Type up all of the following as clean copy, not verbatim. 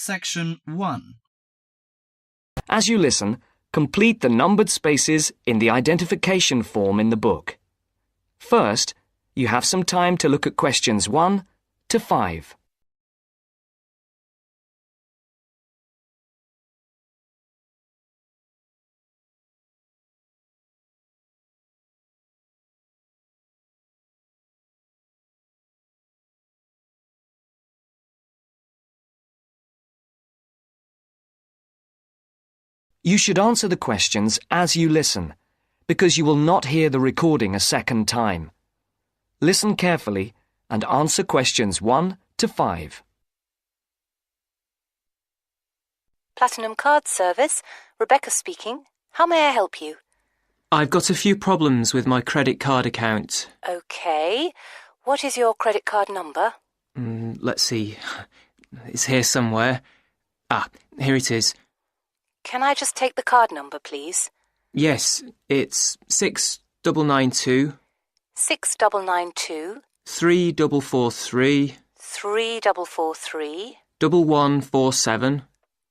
Section 1. As you listen, complete the numbered spaces in the identification form in the book. First, you have some time to look at questions 1 to 5. You should answer the questions as you listen, because you will not hear the recording a second time. Listen carefully and answer questions 1 to 5. Platinum Card Service, Rebecca speaking. How may I help you? I've got a few problems with my credit card account. Okay. What is your credit card number? Let's see. It's here somewhere. Here it is. Can I just take the card number, please? Yes, it's 6992 6992 3443 3443 1147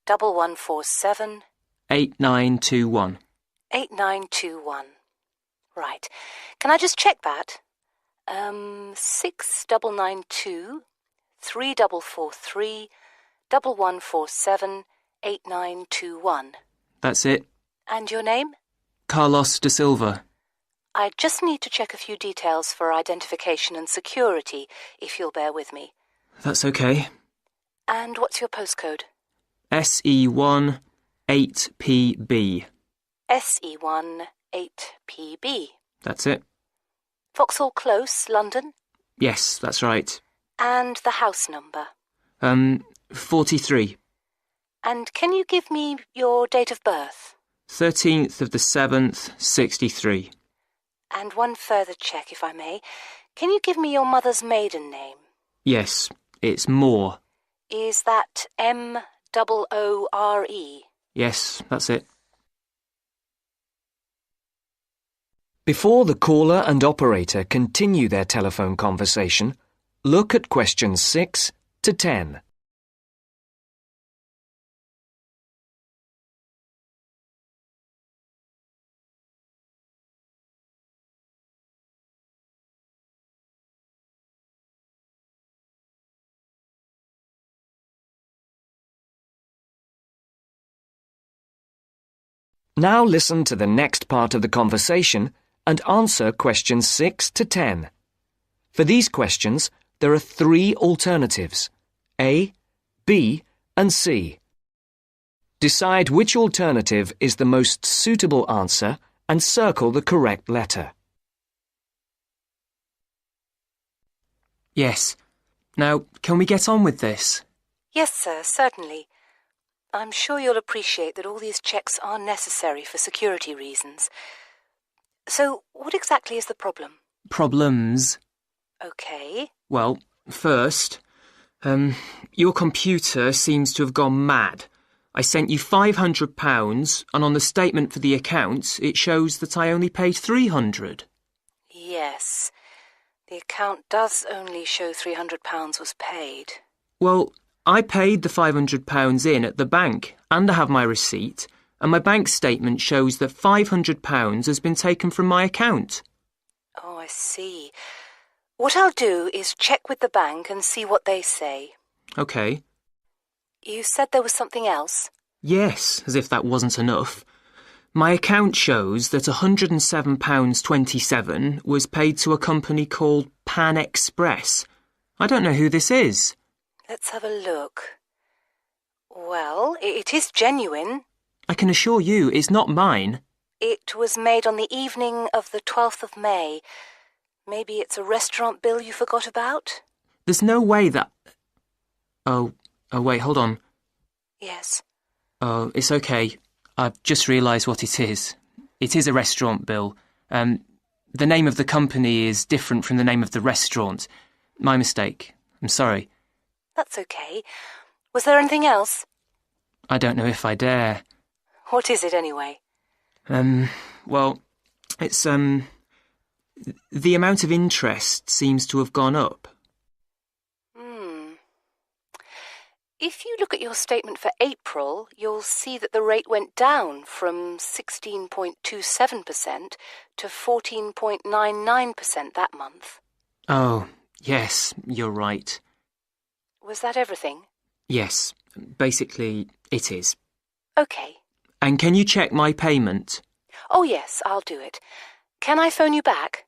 1147 8921. 8921. Right. Can I just check that? 6992 3443 1147 8921. That's it. And your name? Carlos de Silva. I just need to check a few details for identification and security, if you'll bear with me. That's okay. And what's your postcode? SE1 8PB. SE1 8PB. That's it. Vauxhall Close, London? Yes, that's right. And the house number? 43. And can you give me your date of birth? 13th of the 7th, 63. And one further check, if I may. Can you give me your mother's maiden name? Yes, it's Moore. Is that M-O-O-R-E? Yes, that's it. Before the caller and operator continue their telephone conversation, look at questions 6 to 10. Now listen to the next part of the conversation and answer questions 6 to 10. For these questions, there are 3 alternatives: A, B, and C. Decide which alternative is the most suitable answer and circle the correct letter. Yes. Now, can we get on with this? Yes, sir, certainly. I'm sure you'll appreciate that all these checks are necessary for security reasons. So, what exactly is the problem? Problems? Okay. Well, first, your computer seems to have gone mad. I sent you £500 and on the statement for the account it shows that I only paid £300. Yes. The account does only show £300 was paid. Well, I paid the £500 in at the bank and I have my receipt, and my bank statement shows that £500 has been taken from my account. Oh, I see. What I'll do is check with the bank and see what they say. OK. You said there was something else? Yes, as if that wasn't enough. My account shows that £107.27 was paid to a company called Pan Express. I don't know who this is. Let's have a look. Well, it is genuine. I can assure you it's not mine. It was made on the evening of the 12th of May. Maybe it's a restaurant bill you forgot about? There's no way that... Oh, wait, hold on. Yes. Oh, it's okay. I've just realised what it is. It is a restaurant bill. The name of the company is different from the name of the restaurant. My mistake. I'm sorry. That's okay. Was there anything else? I don't know if I dare. What is it anyway? Well, it's, the amount of interest seems to have gone up. If you look at your statement for April, you'll see that the rate went down from 16.27% to 14.99% that month. Oh, yes, you're right. Was that everything? Yes, basically it is. Okay. And can you check my payment? Oh, yes, I'll do it. Can I phone you back?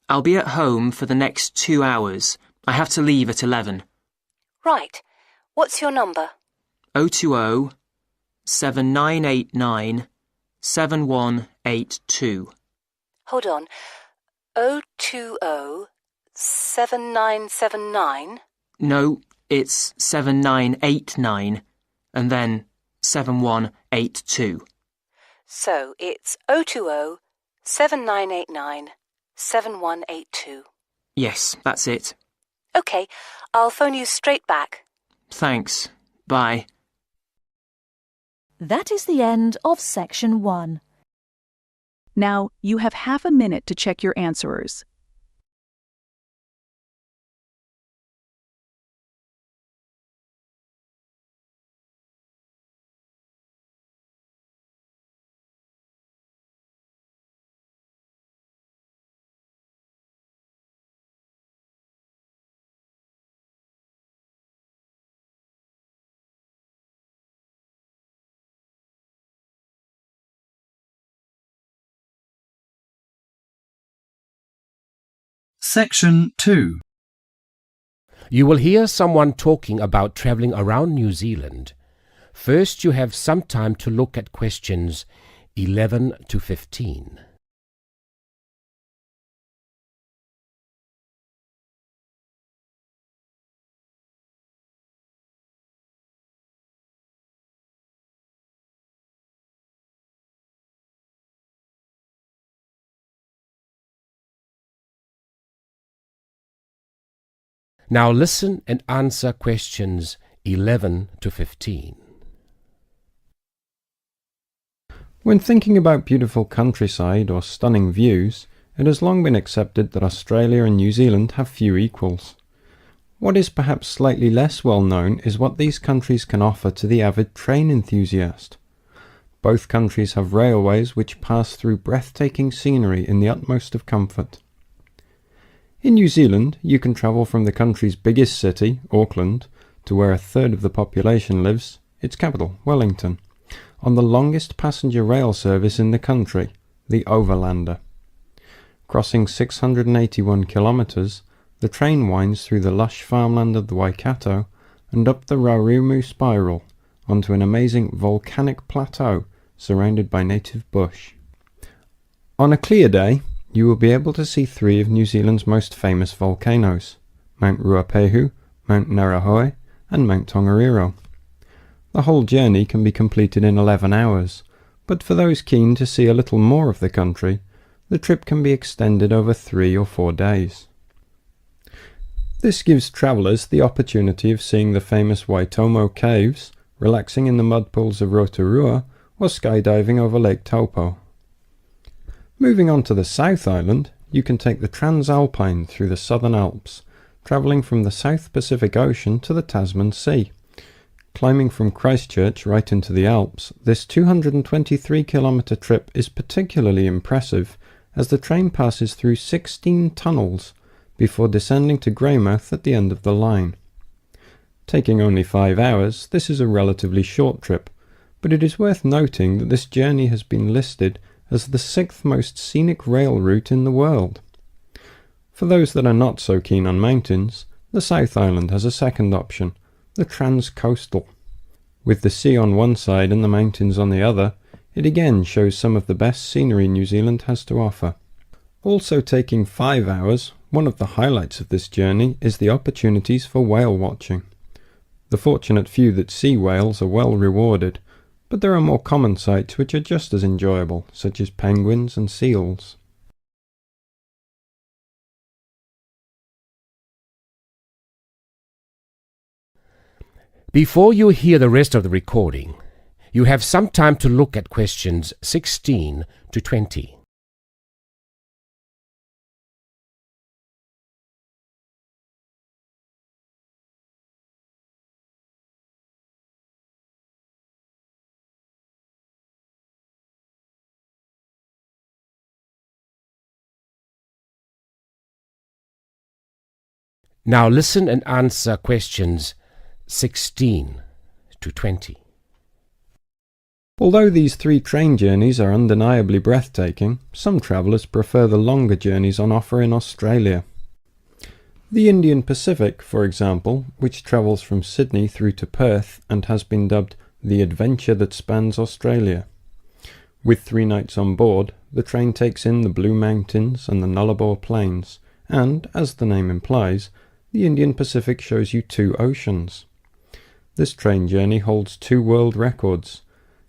I'll be at home for the next 2 hours. I have to leave at 11. Right. What's your number? 020 7989 7182. Hold on. 020 7979. No, it's 7989 and then 7182. So it's 020 7989 7182. Yes, that's it. Okay, I'll phone you straight back. Thanks. Bye. That is the end of section 1. Now, you have half a minute to check your answerers. Section 2. You will hear someone talking about travelling around New Zealand. First, you have some time to look at questions 11 to 15. Now listen and answer questions 11 to 15. When thinking about beautiful countryside or stunning views, it has long been accepted that Australia and New Zealand have few equals. What is perhaps slightly less well known is what these countries can offer to the avid train enthusiast. Both countries have railways which pass through breathtaking scenery in the utmost of comfort. In New Zealand, you can travel from the country's biggest city, Auckland, to where a third of the population lives, its capital, Wellington, on the longest passenger rail service in the country, the Overlander. Crossing 681 kilometres, the train winds through the lush farmland of the Waikato and up the Raurumu spiral onto an amazing volcanic plateau surrounded by native bush. On a clear day, you will be able to see 3 of New Zealand's most famous volcanoes, Mount Ruapehu, Mount Ngauruhoe and Mount Tongariro. The whole journey can be completed in 11 hours, but for those keen to see a little more of the country, the trip can be extended over 3 or 4 days. This gives travellers the opportunity of seeing the famous Waitomo caves, relaxing in the mud pools of Rotorua, or skydiving over Lake Taupo. Moving on to the South Island, you can take the Transalpine through the Southern Alps, travelling from the South Pacific Ocean to the Tasman Sea. Climbing from Christchurch right into the Alps, this 223-kilometre trip is particularly impressive as the train passes through 16 tunnels before descending to Greymouth at the end of the line. Taking only 5 hours, this is a relatively short trip, but it is worth noting that this journey has been listed as the 6th most scenic rail route in the world. For those that are not so keen on mountains, the South Island has a second option, the Transcoastal. With the sea on one side and the mountains on the other, it again shows some of the best scenery New Zealand has to offer. Also taking 5 hours, one of the highlights of this journey is the opportunities for whale watching. The fortunate few that see whales are well rewarded, but there are more common sights which are just as enjoyable, such as penguins and seals. Before you hear the rest of the recording, you have some time to look at questions 16 to 20. Now listen and answer questions 16 to 20. Although these 3 train journeys are undeniably breathtaking, some travellers prefer the longer journeys on offer in Australia. The Indian Pacific, for example, which travels from Sydney through to Perth and has been dubbed the adventure that spans Australia. With 3 nights on board, the train takes in the Blue Mountains and the Nullarbor Plains, and, as the name implies, the Indian Pacific shows you 2 oceans. This train journey holds 2 world records.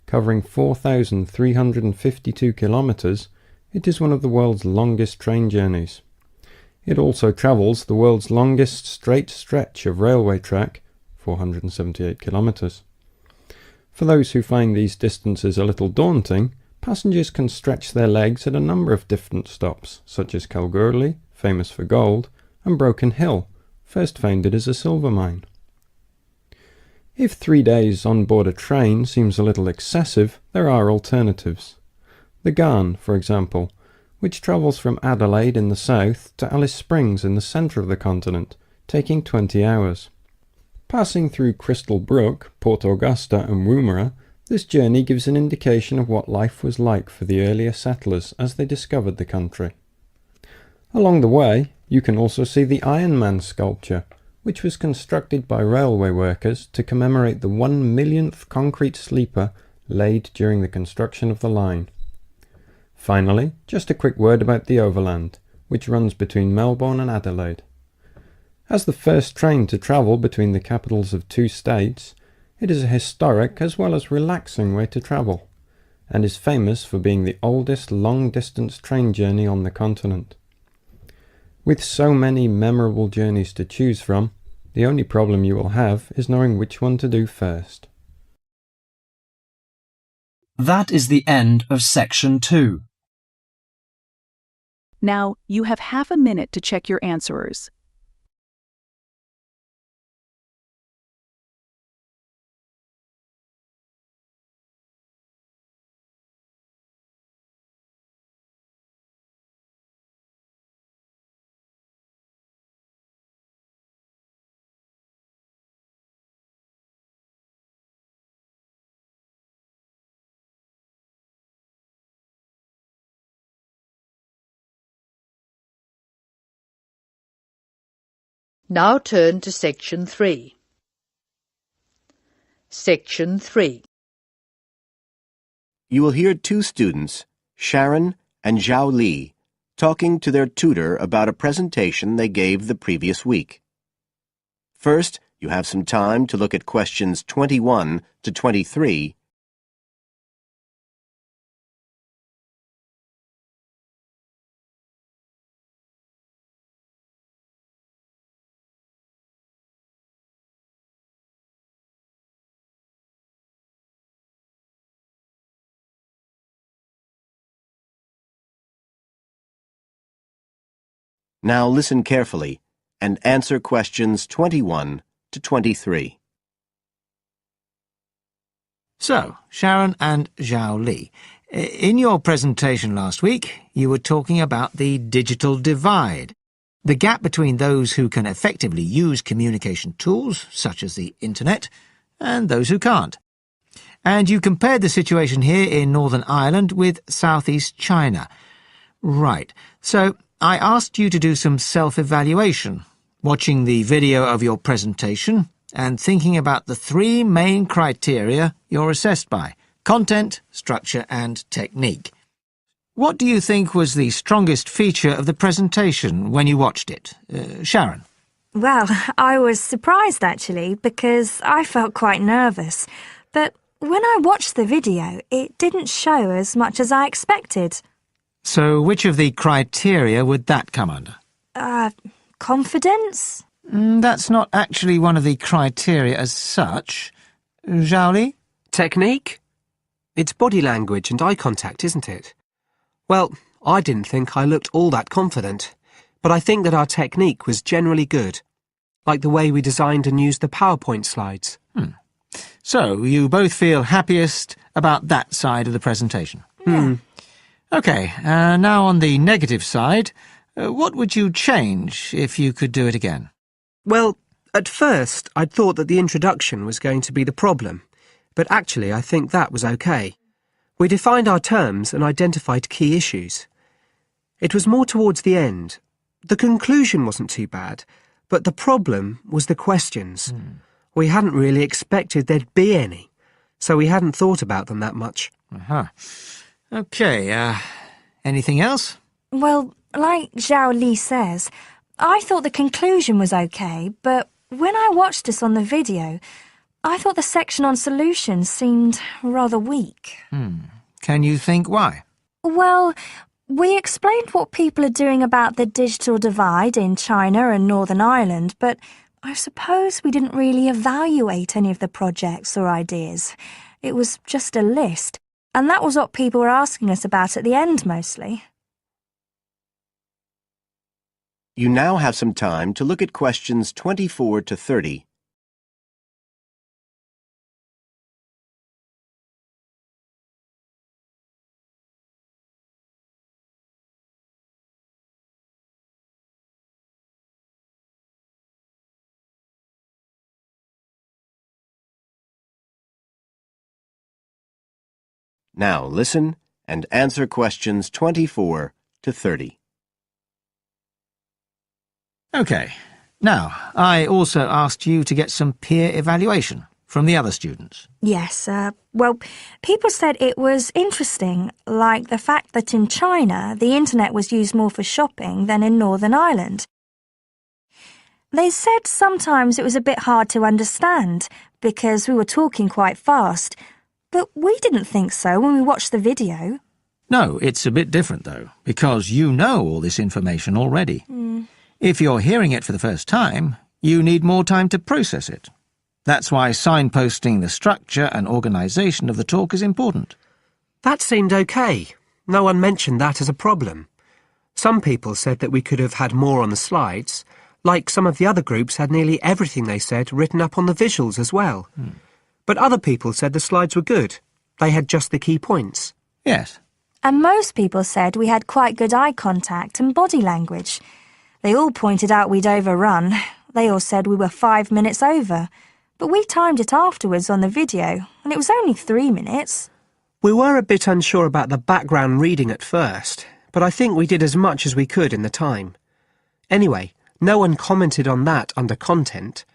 Covering 4,352 kilometres, it is one of the world's longest train journeys. It also travels the world's longest straight stretch of railway track, 478 kilometres. For those who find these distances a little daunting, passengers can stretch their legs at a number of different stops, such as Kalgoorlie, famous for gold, and Broken Hill, first founded as a silver mine. If 3 days on board a train seems a little excessive, there are alternatives. The Ghan, for example, which travels from Adelaide in the south to Alice Springs in the centre of the continent, taking 20 hours. Passing through Crystal Brook, Port Augusta and Woomera, this journey gives an indication of what life was like for the earlier settlers as they discovered the country. Along the way, you can also see the Iron Man sculpture, which was constructed by railway workers to commemorate the 1 millionth concrete sleeper laid during the construction of the line. Finally, just a quick word about the Overland, which runs between Melbourne and Adelaide. As the first train to travel between the capitals of 2 states, it is a historic as well as relaxing way to travel, and is famous for being the oldest long-distance train journey on the continent. With so many memorable journeys to choose from, the only problem you will have is knowing which one to do first. That is the end of section 2. Now, you have half a minute to check your answers. Now turn to Section 3. Section 3. You will hear 2 students, Sharon and Zhao Li, talking to their tutor about a presentation they gave the previous week. First, you have some time to look at questions 21 to 23. Now listen carefully and answer questions 21 to 23. So, Sharon and Zhao Li, in your presentation last week, you were talking about the digital divide, the gap between those who can effectively use communication tools, such as the internet, and those who can't. And you compared the situation here in Northern Ireland with southeast China. Right, so I asked you to do some self-evaluation, watching the video of your presentation and thinking about the 3 main criteria you're assessed by: content, structure and technique. What do you think was the strongest feature of the presentation when you watched it? Sharon? Well, I was surprised actually, because I felt quite nervous. But when I watched the video, it didn't show as much as I expected. So which of the criteria would that come under? Confidence? That's not actually one of the criteria as such. Zhao Li? Technique? It's body language and eye contact, isn't it? Well, I didn't think I looked all that confident, but I think that our technique was generally good, like the way we designed and used the PowerPoint slides. So, you both feel happiest about that side of the presentation? Yeah. OK, now on the negative side, what would you change if you could do it again? Well, at first I'd thought that the introduction was going to be the problem, but actually I think that was okay. We defined our terms and identified key issues. It was more towards the end. The conclusion wasn't too bad, but the problem was the questions. We hadn't really expected there'd be any, so we hadn't thought about them that much. OK, anything else? Well, like Zhao Li says, I thought the conclusion was okay, but when I watched this on the video, I thought the section on solutions seemed rather weak. Can you think why? Well, we explained what people are doing about the digital divide in China and Northern Ireland, but I suppose we didn't really evaluate any of the projects or ideas. It was just a list, and that was what people were asking us about at the end mostly. You now have some time to look at questions 24 to 30. Now listen and answer questions 24 to 30. OK. Now, I also asked you to get some peer evaluation from the other students. Yes, well, people said it was interesting, like the fact that in China the internet was used more for shopping than in Northern Ireland. They said sometimes it was a bit hard to understand because we were talking quite fast, but we didn't think so when we watched the video. No, it's a bit different, though, because you know all this information already. If you're hearing it for the first time, you need more time to process it. That's why signposting the structure and organisation of the talk is important. That seemed okay. No one mentioned that as a problem. Some people said that we could have had more on the slides, like some of the other groups had nearly everything they said written up on the visuals as well. But other people said the slides were good. They had just the key points. Yes. And most people said we had quite good eye contact and body language. They all pointed out we'd overrun. They all said we were 5 minutes over. But we timed it afterwards on the video, and it was only 3 minutes. We were a bit unsure about the background reading at first, but I think we did as much as we could in the time. Anyway, no one commented on that under content.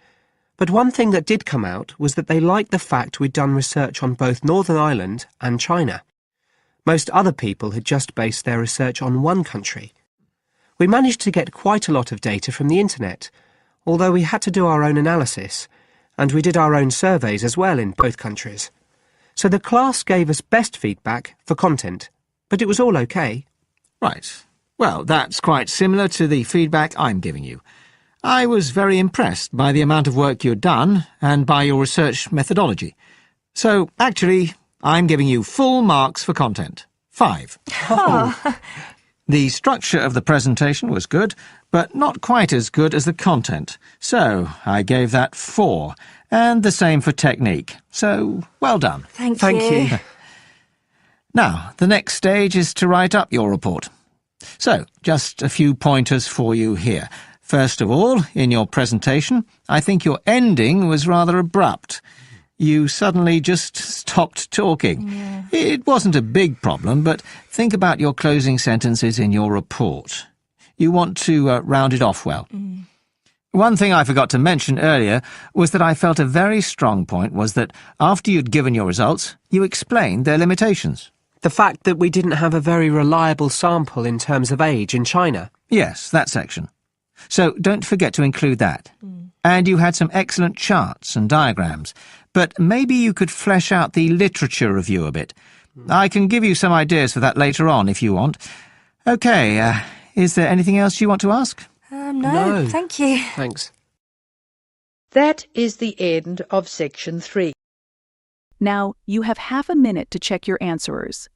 But one thing that did come out was that they liked the fact we'd done research on both Northern Ireland and China. Most other people had just based their research on one country. We managed to get quite a lot of data from the internet, although we had to do our own analysis, and we did our own surveys as well in both countries. So the class gave us best feedback for content, but it was all okay. Right. Well, that's quite similar to the feedback I'm giving you. I was very impressed by the amount of work you'd done and by your research methodology. So, actually, I'm giving you full marks for content. 5. The structure of the presentation was good, but not quite as good as the content. So, I gave that 4, and the same for technique. So, well done. Thank you. Now, the next stage is to write up your report. So, just a few pointers for you here. First of all, in your presentation, I think your ending was rather abrupt. You suddenly just stopped talking. Yeah. It wasn't a big problem, but think about your closing sentences in your report. You want to round it off well. One thing I forgot to mention earlier was that I felt a very strong point was that after you'd given your results, you explained their limitations. The fact that we didn't have a very reliable sample in terms of age in China. Yes, that section. So don't forget to include that. And you had some excellent charts and diagrams, but maybe you could flesh out the literature review a bit. I can give you some ideas for that later on if you want. OK, is there anything else you want to ask? No, thank you. Thanks. That is the end of section 3. Now, you have half a minute to check your answerers.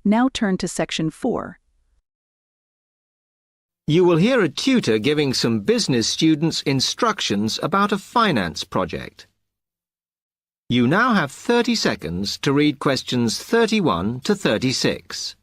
Now turn to section 4. You will hear a tutor giving some business students instructions about a finance project. You now have 30 seconds to read questions 31 to 36.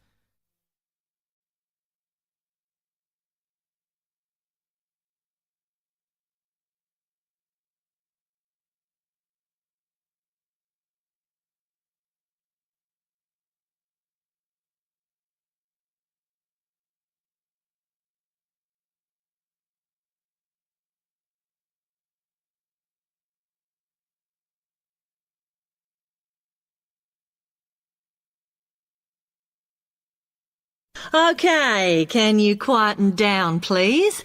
OK, can you quieten down, please?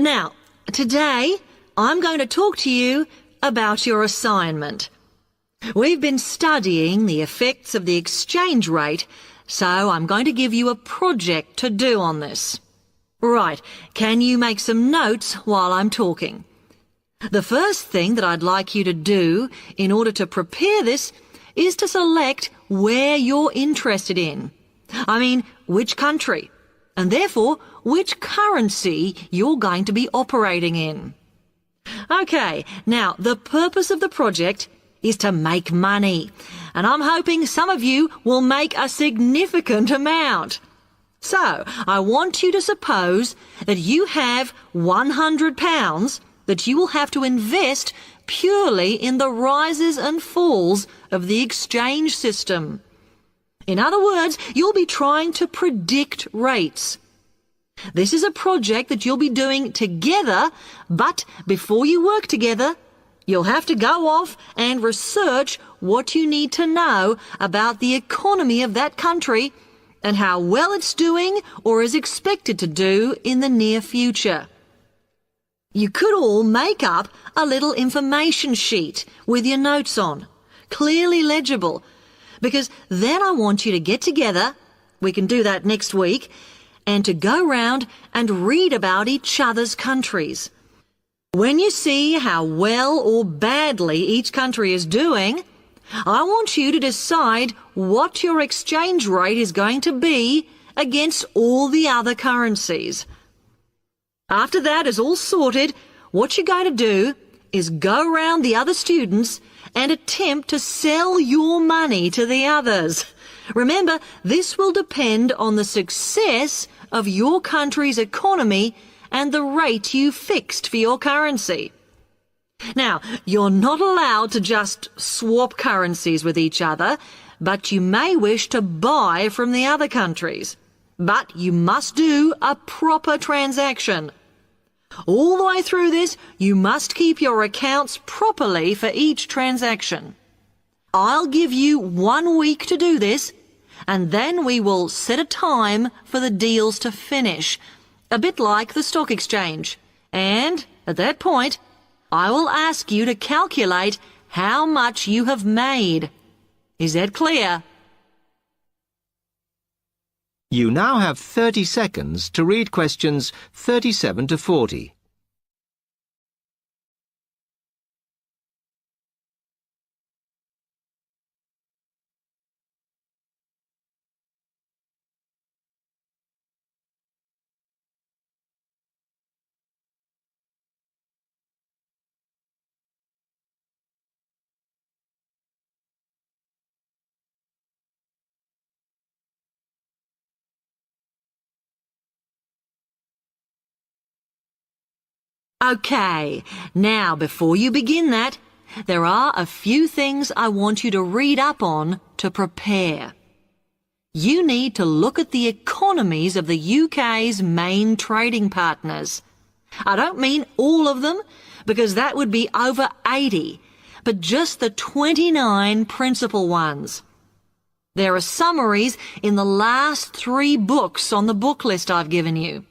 Now, today I'm going to talk to you about your assignment. We've been studying the effects of the exchange rate, so I'm going to give you a project to do on this. Right, can you make some notes while I'm talking? The first thing that I'd like you to do in order to prepare this is to select where you're interested in. I mean, which country, and therefore which currency you're going to be operating in. OK, now the purpose of the project is to make money, and I'm hoping some of you will make a significant amount. So, I want you to suppose that you have £100 that you will have to invest purely in the rises and falls of the exchange system. In other words, you'll be trying to predict rates. This is a project that you'll be doing together, but before you work together, you'll have to go off and research what you need to know about the economy of that country and how well it's doing or is expected to do in the near future. You could all make up a little information sheet with your notes on, clearly legible, because then I want you to get together, we can do that next week, and to go round and read about each other's countries. When you see how well or badly each country is doing, I want you to decide what your exchange rate is going to be against all the other currencies. After that is all sorted, what you're going to do is go round the other students and attempt to sell your money to the others. Remember, this will depend on the success of your country's economy and the rate you fixed for your currency. Now, you're not allowed to just swap currencies with each other, but you may wish to buy from the other countries. But you must do a proper transaction. All the way through this, you must keep your accounts properly for each transaction. I'll give you 1 week to do this, and then we will set a time for the deals to finish, a bit like the stock exchange. And at that point, I will ask you to calculate how much you have made. Is that clear? You now have 30 seconds to read questions 37 to 40. OK, now before you begin that, there are a few things I want you to read up on to prepare. You need to look at the economies of the UK's main trading partners. I don't mean all of them, because that would be over 80, but just the 29 principal ones. There are summaries in the last 3 books on the book list I've given you.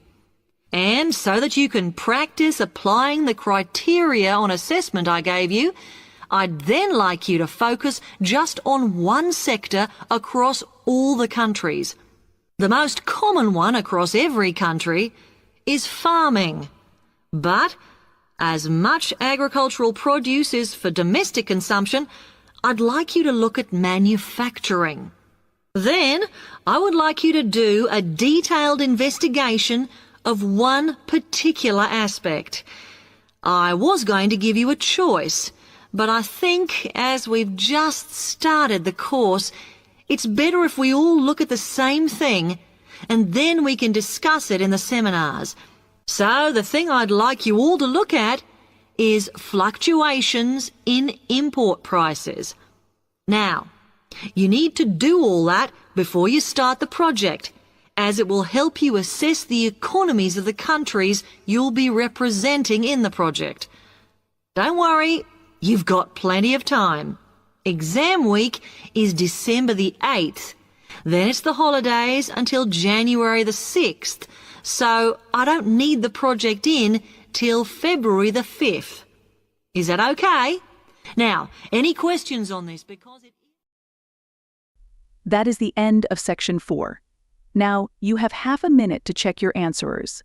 And so that you can practice applying the criteria on assessment I gave you, I'd then like you to focus just on one sector across all the countries. The most common one across every country is farming. But as much agricultural produce is for domestic consumption, I'd like you to look at manufacturing. Then I would like you to do a detailed investigation of one particular aspect. I was going to give you a choice, but I think as we've just started the course, it's better if we all look at the same thing and then we can discuss it in the seminars. So the thing I'd like you all to look at is fluctuations in import prices. Now, you need to do all that before you start the project, as it will help you assess the economies of the countries you'll be representing in the project. Don't worry, you've got plenty of time. Exam week is December the 8th. Then it's the holidays until January the 6th, so I don't need the project in till February the 5th. Is that okay? Now, any questions on this? That is the end of section 4. Now, you have half a minute to check your answers.